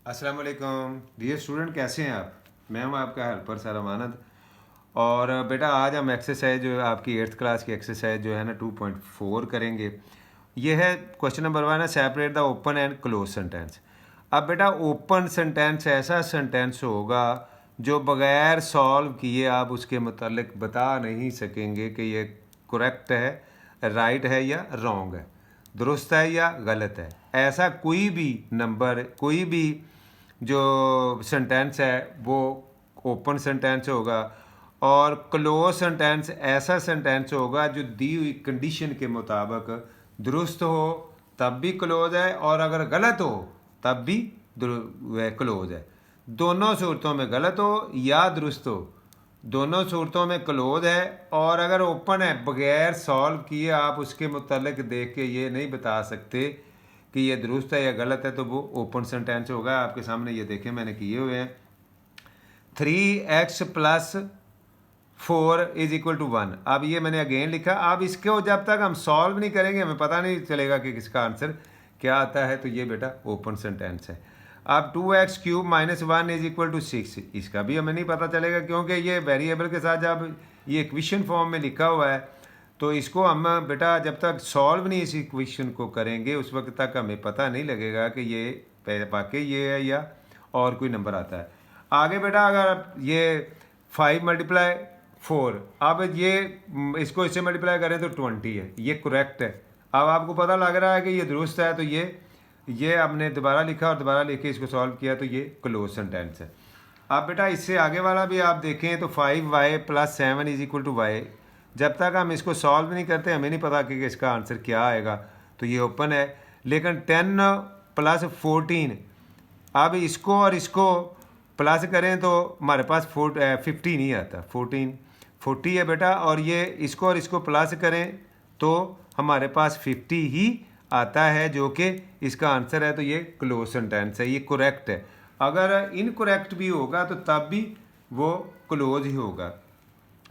अस्सलाम वालेकुम dear student, कैसे हैं आप। मैं हूं आपका हेल्पर सर अमानत। और बेटा आज हम एक्सरसाइज जो है आपकी 8th क्लास की एक्सरसाइज जो है ना 2.4 करेंगे। ये है क्वेश्चन नंबर 1 है, separate the open and clause sentence. अब बेटा ओपन सेंटेंस ऐसा सेंटेंस होगा जो बगैर सॉल्व किए आप उसके मतलब बता नहीं सकेंगे कि ये करेक्ट है, राइट है या रॉन्ग है, दुरुस्त है या गलत है। ऐसा कोई भी नंबर, कोई भी जो सेंटेंस है वो ओपन सेंटेंस होगा। और क्लोज सेंटेंस ऐसा सेंटेंस होगा जो दी हुई कंडीशन के मुताबिक दुरुस्त हो तब भी क्लोज है, और अगर गलत हो तब भी क्लोज है। दोनों सूरतों में गलत हो या दुरुस्त हो, दोनों सूरतों में क्लोज है। और अगर ओपन है, बगैर सॉल्व किए आप उसके मुतल्लिक देख के ये नहीं बता सकते कि ये दुरुस्त है या गलत है, तो वो ओपन सेंटेंस होगा। आपके सामने ये देखें मैंने किए हुए हैं। 3x + 4 = 1। अब ये मैंने अगेन लिखा। अब इसको जब तक हम सॉल्व नहीं करेंगे हमें पता नहीं चलेगा कि किसका आंसर क्या आता है। तो ये बेटा ओपन सेंटेंस है। अब 2x³ - 1 = 6, इसका भी हमें नहीं पता चलेगा क्योंकि ये वेरिएबल के साथ जब ये इक्वेशन फॉर्म में लिखा हुआ है तो इसको हम बेटा जब तक सॉल्व नहीं इस इक्वेशन को करेंगे उस वक्त तक हमें पता नहीं लगेगा कि ये वाकई ये है या और कोई नंबर आता है। आगे बेटा अगर ये 5 × 4, अब ये इसको इससे मल्टीप्लाई करें तो 20 है, ये करेक्ट है। अब आपको पता लग रहा है कि ये दुरुस्त है, तो ये आपने दोबारा लिखा और दोबारा लिख के इसको सॉल्व किया, तो ये क्लोज सेंटेंस है। अब बेटा इससे आगे वाला भी आप देखें तो 5y + 7 = y। जब तक हम इसको सॉल्व नहीं करते हमें नहीं पता कि इसका आंसर क्या आएगा, तो ये ओपन है। लेकिन 10 + 14, अब इसको और इसको प्लस करें तो हमारे पास 50 नहीं आता, 40 है बेटा। और ये इसको और इसको प्लस करें तो हमारे पास 50 ही आता है, जो कि इसका आंसर है। तो ये क्लोज सेंटेंस है, ये करेक्ट है। अगर इनकरेक्ट भी होगा तो तब भी वो क्लोज ही होगा।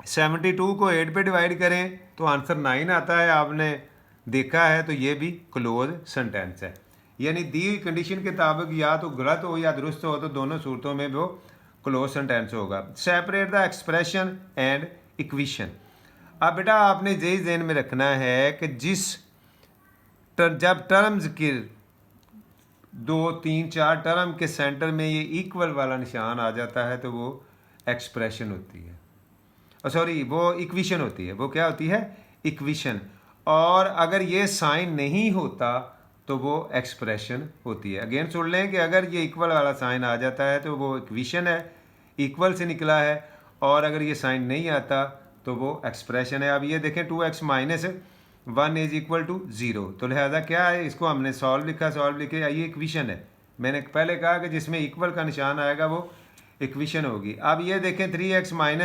72 को 8 पे डिवाइड करें तो आंसर 9 आता है, आपने देखा है। तो ये भी क्लोज सेंटेंस है। यानी दी हुई कंडीशन के मुताबिक या तो गलत हो या दुरुस्त हो, तो दोनों सूरतों में वो क्लोज सेंटेंस होगा। Separate the expression and equation. अब बेटा आपने यही ध्यान में रखना है कि जब टर्म्स के 2 3 4 टर्म के सेंटर में ये इक्वल वाला निशान आ जाता है तो वो एक्सप्रेशन होती है, सॉरी वो इक्वेशन होती है। वो क्या होती है? इक्वेशन। और अगर ये साइन नहीं होता तो वो एक्सप्रेशन होती है। अगेन सुन लें कि अगर ये इक्वल वाला साइन आ जाता है तो वो इक्वेशन है, इक्वल से निकला है। और अगर ये साइन नहीं आता तो वो एक्सप्रेशन है। अब ये देखें 2x - 1 = 0, तो लिहाजा क्या है, इसको हमने सॉल्व लिखा, सॉल्व लिखे, ये इक्वेशन है। मैंने पहले कहा कि जिसमें इक्वल का निशान आएगा वो इक्वेशन होगी। अब ये देखें 3x - y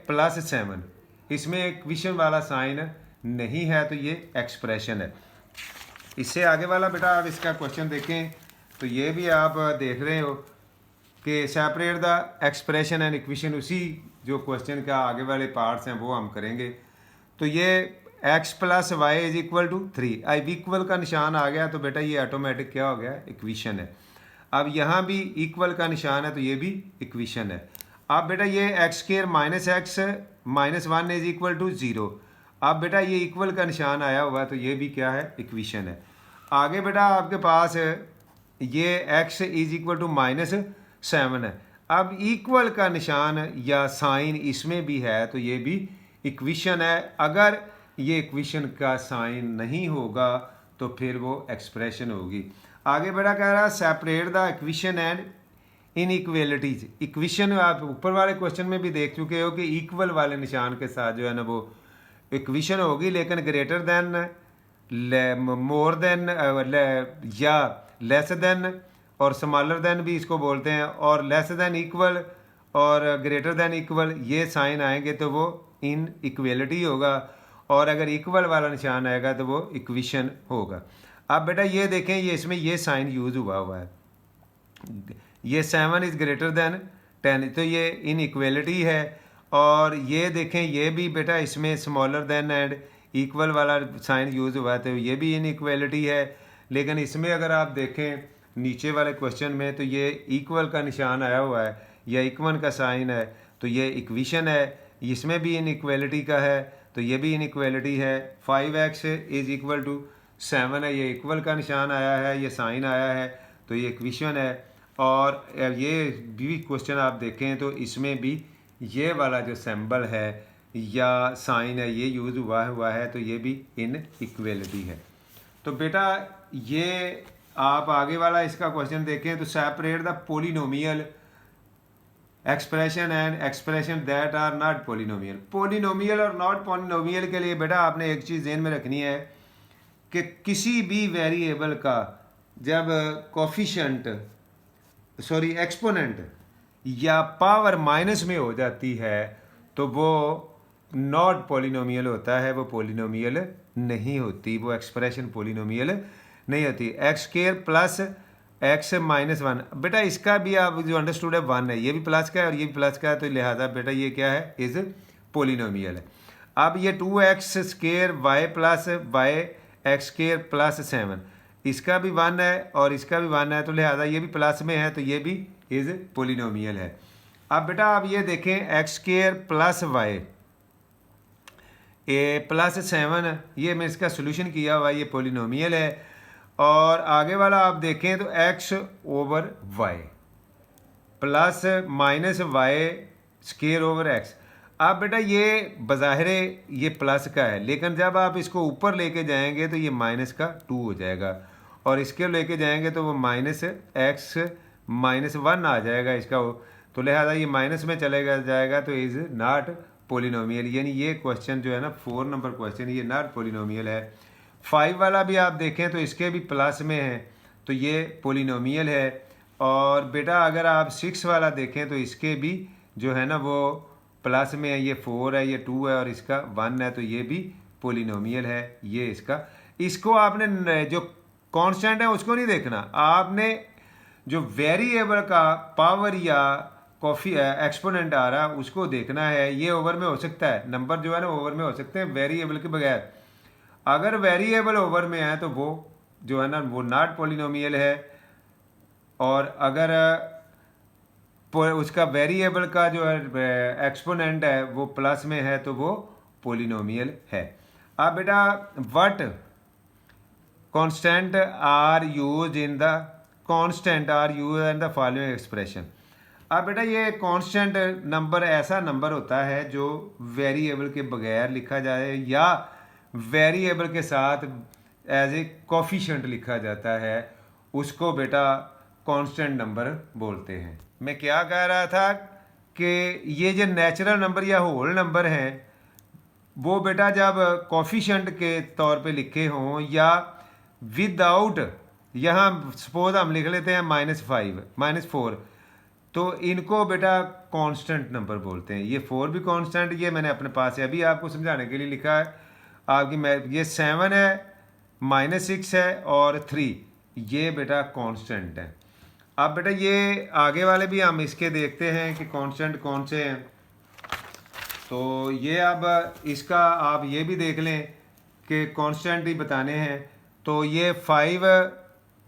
+ 7, इसमें इक्वेशन वाला साइन नहीं है, तो ये एक्सप्रेशन है। इससे आगे वाला बेटा आप इसका क्वेश्चन देखें तो ये भी आप देख रहे हो कि separate the expression and equation, उसी जो क्वेश्चन का आगे वाले पार्ट्स हैं वो हम करेंगे। तो ये x + y = 3, अब इक्वल का निशान आ गया तो बेटा ये ऑटोमेटिक क्या हो गया? इक्वेशन है। अब यहाँ भी इक्वल का निशान है तो ये भी इक्वेशन है। अब बेटा ये x² - x - 1 = 0, अब बेटा ये इक्वल का निशान आया हुआ तो ये भी क्या है? इक्वेशन है। आगे बेटा आपके पास ये x = -7 है। अब इक्वल का निशान या साइन इसमें भी है तो ये भी इक्वेशन है। अगर ये इक्वेशन का साइन नहीं होगा तो फिर वो एक्सप्रेशन होगी। आगे बेटा कह रहा है separate the equation and inequalities. Equation आप ऊपर वाले क्वेश्चन में भी देख चुके हो कि इक्वल वाले निशान के साथ जो है ना वो इक्वेशन होगी, लेकिन ग्रेटर देन, मोर देन या लेस देन और स्मॉलर देन भी इसको बोलते हैं, और लेस देन इक्वल और ग्रेटर देन इक्वल ये साइन आएंगे तो वो इन इक्वलिटी होगा, और अगर इक्वल वाला निशान आएगा तो वो इक्वेशन होगा। अब बेटा ये देखें, ये इसमें ये साइन यूज़ हुआ है, ये 7 इज़ ग्रेटर देन 10, तो ये इन इक्वलिटी है। और ये देखें ये भी बेटा इसमें स्मॉलर देन एंड इक्वल वाला साइन यूज़ हुआ है तो ये भी इन इक्वलिटी है। लेकिन इसमें अगर आप देखें नीचे वाले क्वेश्चन में तो ये इक्वल का निशान आया हुआ है या इक्वन का साइन है, तो ये इक्वेशन है। इसमें भी इनइक्वालिटी का है, तो ये भी इनइक्वालिटी है। 5x इज इक्वल टू 7 है, ये इक्वल का निशान आया है, ये साइन आया है, तो ये इक्वेशन है। और ये भी क्वेश्चन आप देखें तो इसमें भी ये वाला जो सिंबल है या साइन है ये यूज़ हुआ है, तो ये भी इनइक्वालिटी है। तो बेटा ये आप आगे वाला इसका क्वेश्चन देखें तो separate the polynomial expression and expression that are not polynomial. Polynomial और नॉट पोलिनोमियल के लिए बेटा आपने एक चीज़ ध्यान में रखनी है कि किसी भी वेरिएबल का जब कोफिशिएंट एक्सपोनेंट या पावर माइनस में हो जाती है तो वो नॉट पोलिनोमियल होता है, वो पोलिनोमियल नहीं होती, वो एक्सप्रेशन पोलिनोमियल नहीं होती। X square plus x minus 1, बेटा इसका भी आप जो अंडरस्टूड है 1 है, ये भी प्लस का है और ये भी प्लस का है, तो लिहाजा बेटा ये क्या है, इज पोलिनोमियल है। अब ये 2x square Y plus Y X square plus 7, इसका भी 1 है और इसका भी 1 है, तो लिहाजा ये भी प्लस में है, तो ये भी इज पोलिनोमियल है। अब बेटा आप ये देखें X square plus Y plus 7, ये मैं इसका सोल्यूशन किया हुआ, ये पोलिनोमियल है। और आगे वाला आप देखें तो x over y plus minus Y square over x। अब बेटा ये बज़ाहिर ये प्लस का है, लेकिन जब आप इसको ऊपर लेके जाएंगे तो ये माइनस का 2 हो जाएगा, और इसके लेके जाएंगे तो वो माइनस एक्स माइनस 1 आ जाएगा इसका, तो लिहाजा ये माइनस में चलेगा जाएगा, तो इज़ नॉट पोलिनोमियल। यानी ये क्वेश्चन जो है ना 4 नंबर क्वेश्चन, ये नॉट पोलिनोमियल है। 5 वाला भी आप देखें तो इसके भी प्लस में है, तो ये पोलिनोमियल है। और बेटा अगर आप 6 वाला देखें तो इसके भी जो है ना वो प्लस में है, ये 4 है, ये 2 है और इसका 1 है, तो ये भी पोलिनोमियल है। ये इसको आपने जो कांस्टेंट है उसको नहीं देखना, आपने जो वेरिएबल का पावर या एक्सपोनेंट आ रहा है उसको देखना है। ये ओवर में हो सकता है, नंबर जो है ना ओवर में हो सकते हैं वेरिएबल के बगैर। अगर वेरिएबल ओवर में है तो वो जो है ना वो नॉट पोलिनोमियल है, और अगर उसका वेरिएबल का जो है एक्सपोनेंट है वो प्लस में है तो वो पोलिनोमियल है। अब बेटा what constant are used in the following expression. अब बेटा ये कांस्टेंट नंबर ऐसा नंबर होता है जो वेरिएबल के बगैर लिखा जाए या वेरिएबल के साथ एज ए कोफिशिएंट लिखा जाता है, उसको बेटा कांस्टेंट नंबर बोलते हैं। मैं क्या कह रहा था कि ये जो नेचुरल नंबर या होल नंबर हैं वो बेटा जब कोफिशिएंट के तौर पे लिखे हों या विदाउट, यहाँ सपोज हम लिख लेते हैं -5 -4, तो इनको बेटा कांस्टेंट नंबर बोलते हैं। ये 4 भी कांस्टेंट, ये मैंने अपने पास है अभी आपको समझाने के लिए लिखा है आपकी ये 7 है, -6 है और 3, ये बेटा कांस्टेंट है। अब बेटा ये आगे वाले भी हम इसके देखते हैं कि कांस्टेंट कौन से हैं। तो ये अब इसका आप ये भी देख लें कि कांस्टेंट ही बताने हैं। तो ये 5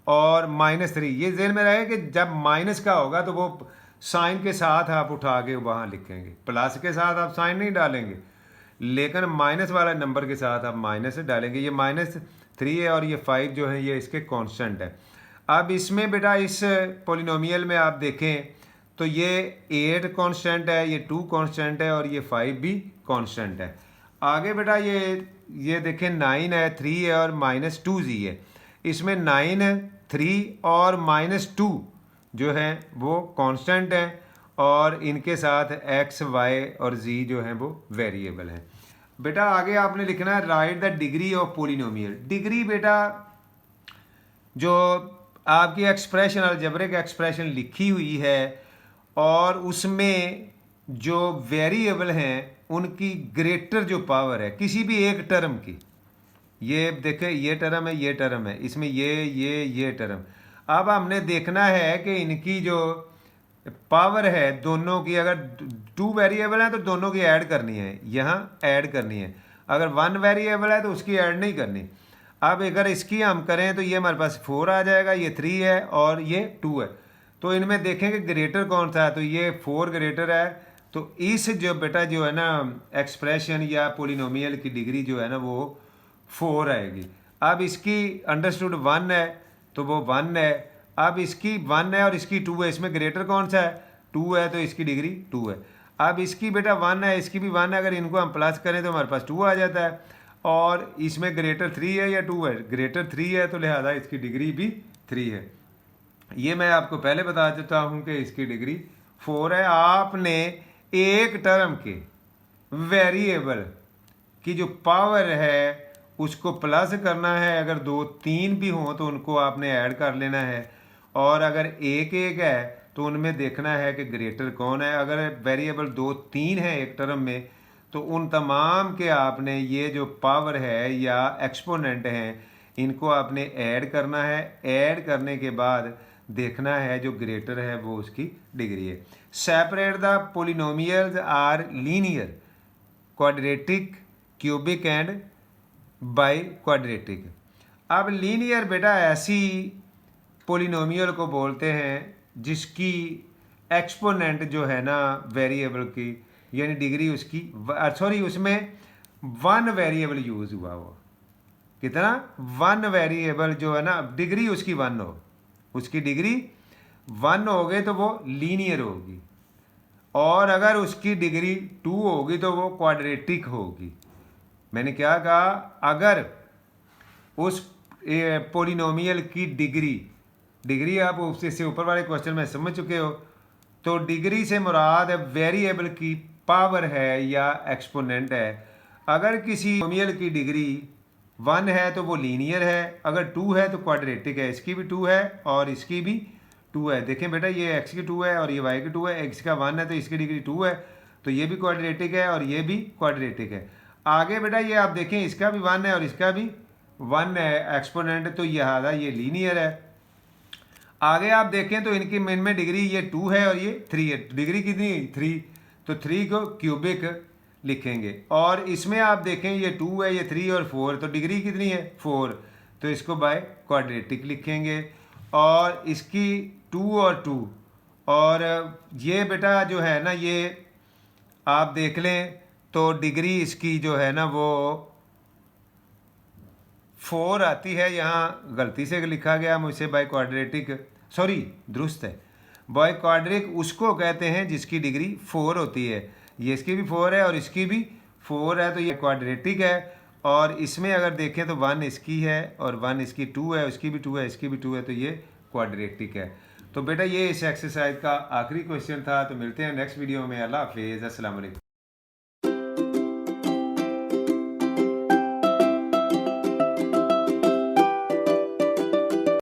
और -3, ये ज़हन में रहे कि जब माइनस का होगा तो वो साइन के साथ आप उठा के वहाँ लिखेंगे, प्लस के साथ आप साइन नहीं डालेंगे, लेकिन माइनस वाला नंबर के साथ आप माइनस डालेंगे। ये -3 है और ये 5 जो है ये इसके कांस्टेंट है। अब इसमें बेटा इस पोलिनोमियल में आप देखें तो ये 8 कांस्टेंट है, ये 2 कांस्टेंट है और ये 5 भी कांस्टेंट है। आगे बेटा ये देखें 9 है, 3 है और -2z है। इसमें 9, 3 और -2 जो है वो कांस्टेंट है और इनके साथ x, y और z जो है वो वेरिएबल है। बेटा आगे आपने लिखना है right the degree of polynomial. Degree बेटा जो आपकी एक्सप्रेशन अलजेब्रिक एक्सप्रेशन लिखी हुई है और उसमें जो वेरिएबल हैं उनकी ग्रेटर जो पावर है किसी भी एक टर्म की, ये देखें ये टर्म है, ये टर्म है, इसमें ये टर्म। अब हमने देखना है कि इनकी जो पावर है दोनों की, अगर 2 वेरिएबल हैं तो दोनों की ऐड करनी है, यहाँ ऐड करनी है। अगर 1 वेरिएबल है तो उसकी ऐड नहीं करनी। अब अगर इसकी हम करें तो ये हमारे पास 4 आ जाएगा, ये 3 है और ये 2 है। तो इनमें देखेंगे ग्रेटर कौन सा है, तो ये 4 ग्रेटर है। तो इस जो बेटा जो है ना एक्सप्रेशन या पोलिनोमियल की डिग्री जो है ना वो 4 आएगी। अब इसकी अंडरस्टूड 1 है तो वो 1 है। अब इसकी 1 है और इसकी 2 है, इसमें ग्रेटर कौन सा है, 2 है, तो इसकी डिग्री 2 है। अब इसकी बेटा 1 है, इसकी भी 1 है, अगर इनको हम प्लस करें तो हमारे पास 2 आ जाता है। और इसमें ग्रेटर 3 है या 2 है, ग्रेटर 3 है, तो लिहाजा इसकी डिग्री भी 3 है। ये मैं आपको पहले बता देता हूँ कि इसकी डिग्री 4 है। आपने एक टर्म के वेरिएबल की जो पावर है उसको प्लस करना है। अगर 2 3 भी हों तो उनको आपने ऐड कर लेना है, और अगर एक एक है तो उनमें देखना है कि ग्रेटर कौन है। अगर वेरिएबल 2 3 है एक टर्म में तो उन तमाम के आपने ये जो पावर है या एक्सपोनेंट हैं इनको आपने ऐड करना है। ऐड करने के बाद देखना है जो ग्रेटर है वो उसकी डिग्री है। Separate the polynomials are linear, quadratic, cubic and biquadratic. अब लीनियर बेटा ऐसी पोलिनोमियल को बोलते हैं जिसकी एक्सपोनेंट जो है ना वेरिएबल की यानी डिग्री उसकी सॉरी उसमें 1 वेरिएबल यूज हुआ हो। कितना, 1 वेरिएबल जो है ना डिग्री उसकी 1 हो, उसकी डिग्री 1 हो गई तो वो लीनियर होगी। और अगर उसकी डिग्री 2 होगी तो वो क्वाड्रेटिक होगी। मैंने क्या कहा, अगर उस पोलिनोमियल की डिग्री आप उससे ऊपर वाले क्वेश्चन में समझ चुके हो, तो डिग्री से मुराद वेरिएबल की पावर है या एक्सपोनेंट है। अगर किसी पोलिनोमियल की डिग्री 1 है तो वो लीनियर है, अगर 2 है तो क्वाड्रेटिक है। इसकी भी 2 है और इसकी भी 2 है। देखें बेटा ये x की 2 है और ये y की 2 है, x का 1 है तो इसकी डिग्री 2 है, तो ये भी क्वाड्रेटिक है और ये भी क्वाड्रेटिक है। आगे बेटा ये आप देखें इसका भी 1 है और इसका भी 1 है एक्सपोनेंट, तो ये लीनियर है। आगे आप देखें तो इनकी इनमें डिग्री ये 2 है और ये 3 है, डिग्री कितनी 3, तो 3 को क्यूबिक लिखेंगे। और इसमें आप देखें ये 2 है, ये 3 और 4, तो डिग्री कितनी है 4, तो इसको बाय क्वाड्रेटिक लिखेंगे। और इसकी 2 और 2, और ये बेटा जो है ना ये आप देख लें तो डिग्री इसकी जो है ना वो 4 आती है। यहाँ गलती से लिखा गया मुझसे बाय क्वाड्रेटिक, सॉरी दुरुस्त है, बाय क्वाड्रिक उसको कहते हैं जिसकी डिग्री 4 होती है। ये इसकी भी 4 है और इसकी भी 4 है, तो ये क्वाड्रेटिक है। और इसमें अगर देखें तो 1 इसकी है और 1 इसकी 2 है, उसकी भी 2 है, इसकी भी 2 है, तो ये क्वाड्रेटिक है। तो बेटा ये इस एक्सरसाइज का आखिरी क्वेश्चन था। तो मिलते हैं नेक्स्ट वीडियो में। अल्लाह हाफिज़, अस्सलाम वालेकुम।